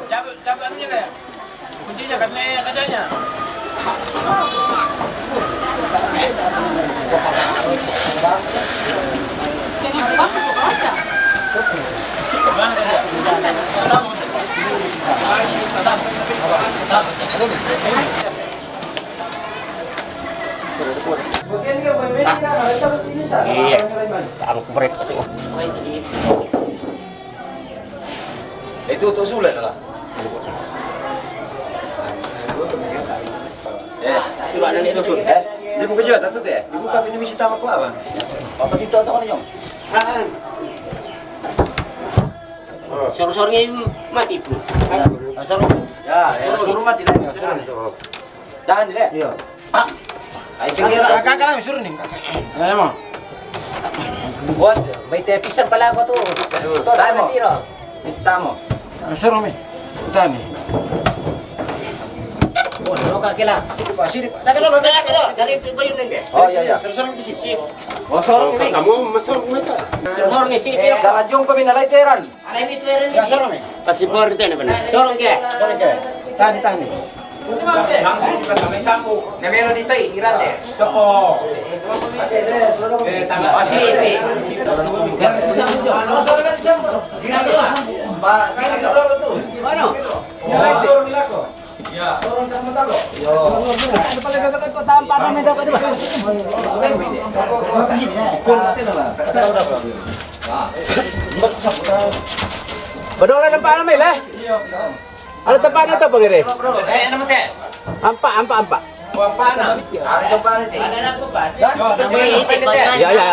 Cabut aja deh. Kuncinya kan kacanya. Iya, aku mereka itu tuh sulit lah. Coba nanti susun. Dibuka juga tak tuh ya? Dibuka pintu misi tamak apa? Apa gitu atau kan nyong? Sor-sornya itu mati bro. Ya, suruh mati dah. Tahan deh. Iya. Kakak kami suruh nih. Ya mau. Buat, baik pisang pala ako tuh. Tuh, Tahan mo. tiro. Kita mo. Suruh mi. Tahan nih. Oh, no kakila. Sini Pak. Tak dulu. Dari bayun nende. Oh iya. Suruh itu sih. Oh, sorong ini. Kamu mesor kita. Sorong ni sini tiro. Kalau jong kami nalai teran. Alay mit weren ni. Ya suruh mi. Pasti bor itu na benar. Sorong ke. Suruh ke. Tahan. Langsung juga kami sambung. Namero dito iran deh. Oh. Masih ini. Bedolan ang paano may leh? Ano tempat itu pengiri? Nama teh. Ampa. Buang panah. Ada tempat ini. Ya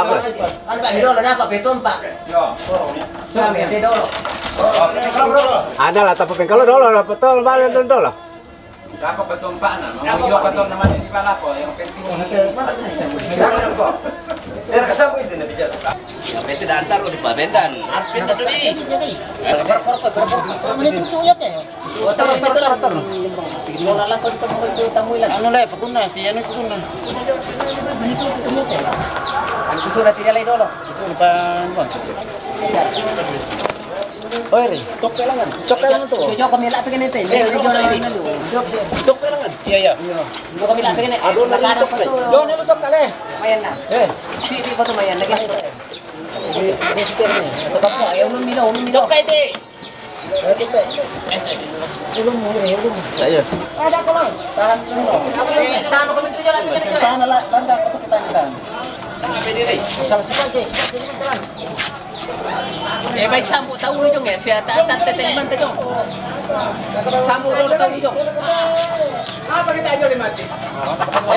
aku. Ano ba hiro na ako beton pa. Yo. Sabi ate dolo. Ada lah tapi kalau dolo betul balik dolo. Sako betul panah. Mau betul nama di pala ko. Yang penting. Dia kesam itu nih bicara. Ya bete dantar di pabendan. Harus pintar dulu. Ano le, paguna, tiyan ko kuna. Ano tuh na tinalay dolo. Itu depan bang. Oh ini, tok kelangan tuh. Tujo kami la pagin ito. Tok kelangan. Iya. Tujo kami la pagin ito. Aduh, nalo tok le. Don nalo tok kale. Mayan na. Siri pa to mayan lagi. Ito pa po, ayaw nung mino. Tok kay di. Ayo. Ada ko lang. Tahan kami tujo lang. Tahan lah, tanda apa kita tahan. Salah saja. May sampo tahu jong ya. Siya tatante teman ta jong. Sampo dolo tahu jong. Apa kita aja mati?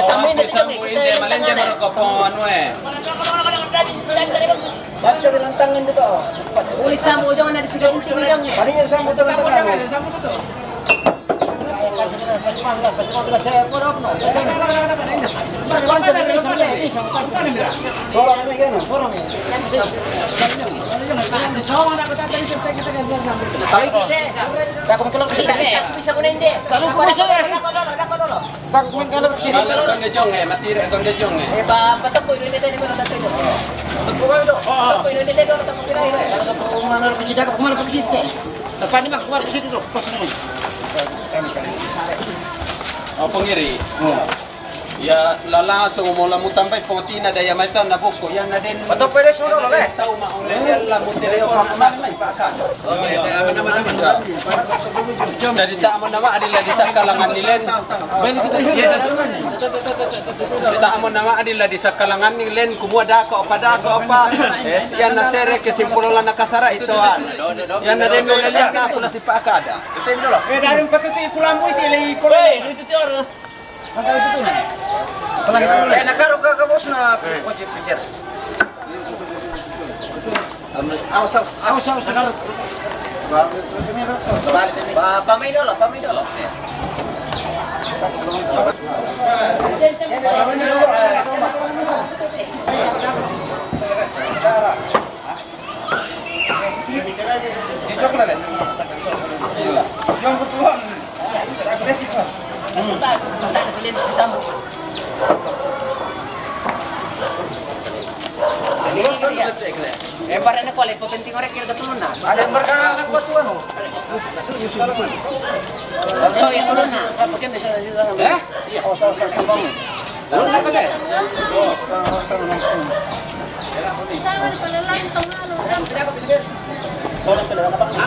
Tamu ini jong kita Malenya marokopon we. Baca bilang tangan itu. Uli sampo jong na di sigaw jong. Paling yang sama tangan. Sama betul. Saya korok no. Oh, pengiri. Ya lalasong mo lamutan pa pontina daya mata na buko yan na din. Betul pwede sudah boleh. Tahu maong level lamutin ko naman pasan. Okay, aman. Dari tak aman nama adila di sakalangan nilen. Kita aman nama adila di sakalangan nilen kumua dako apa. Yan na sere kesimpulan nakasara ito. Yan na din nolelya na ako na si Pakada. Ito dulu. Dari patuti kulambu itu lagi kolej. Itu orang. Maka itu tuh. Nakaro ka bos na project picture. Awas. Pamay dolo. Eh, para na kulit, pupunting orek yung gatulon na. Ada yang berkah nak buat tuan. So, yung tulon na. Pagkanda siya na Eh? Iya, usah bangun. Lalu nak kata?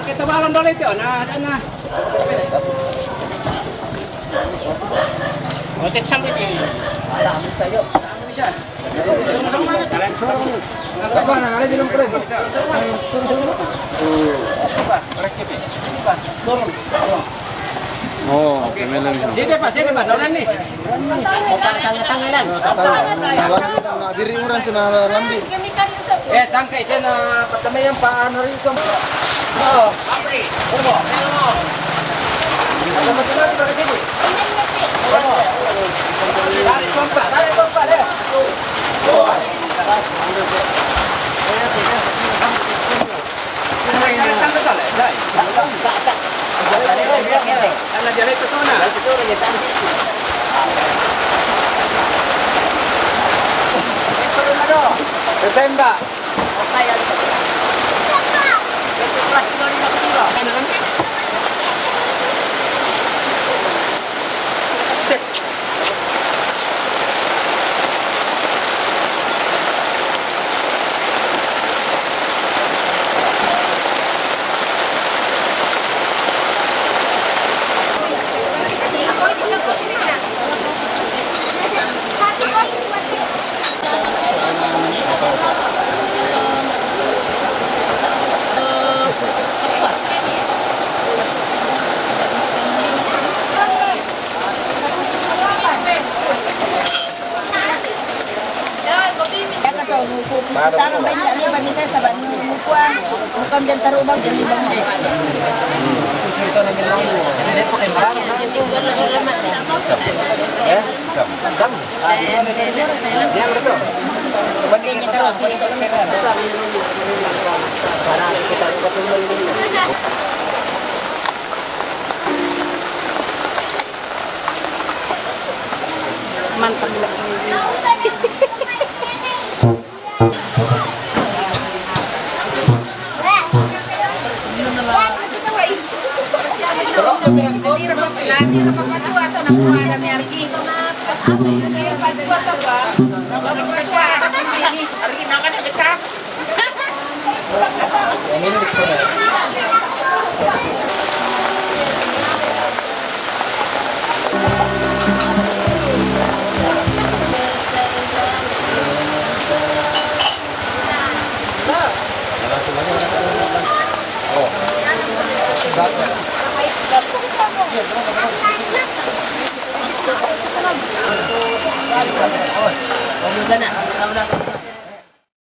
Kita balon dole itu, nah, ada na. Otet sampai di. Ada habis saja. Bisa. Oh, oke, melan. Sini Pak, dolan nih. Tangan-tangan. Diri orang tu na lambi. Tangkai itu na pertama yang Pak Anwar itu. Oh, Apri. Tunggu. Ada macam-macam dari sini. Tarik pompa deh. Karena dia itu tuh nah. Itu udah jadi tangki. Tembak. Kayak itu. Itu kelas kilo 5 kilo. Sarang banyak ni bagi saya sebab mukuan bukan jangan terubah jadi bangun. Mantap. Sana.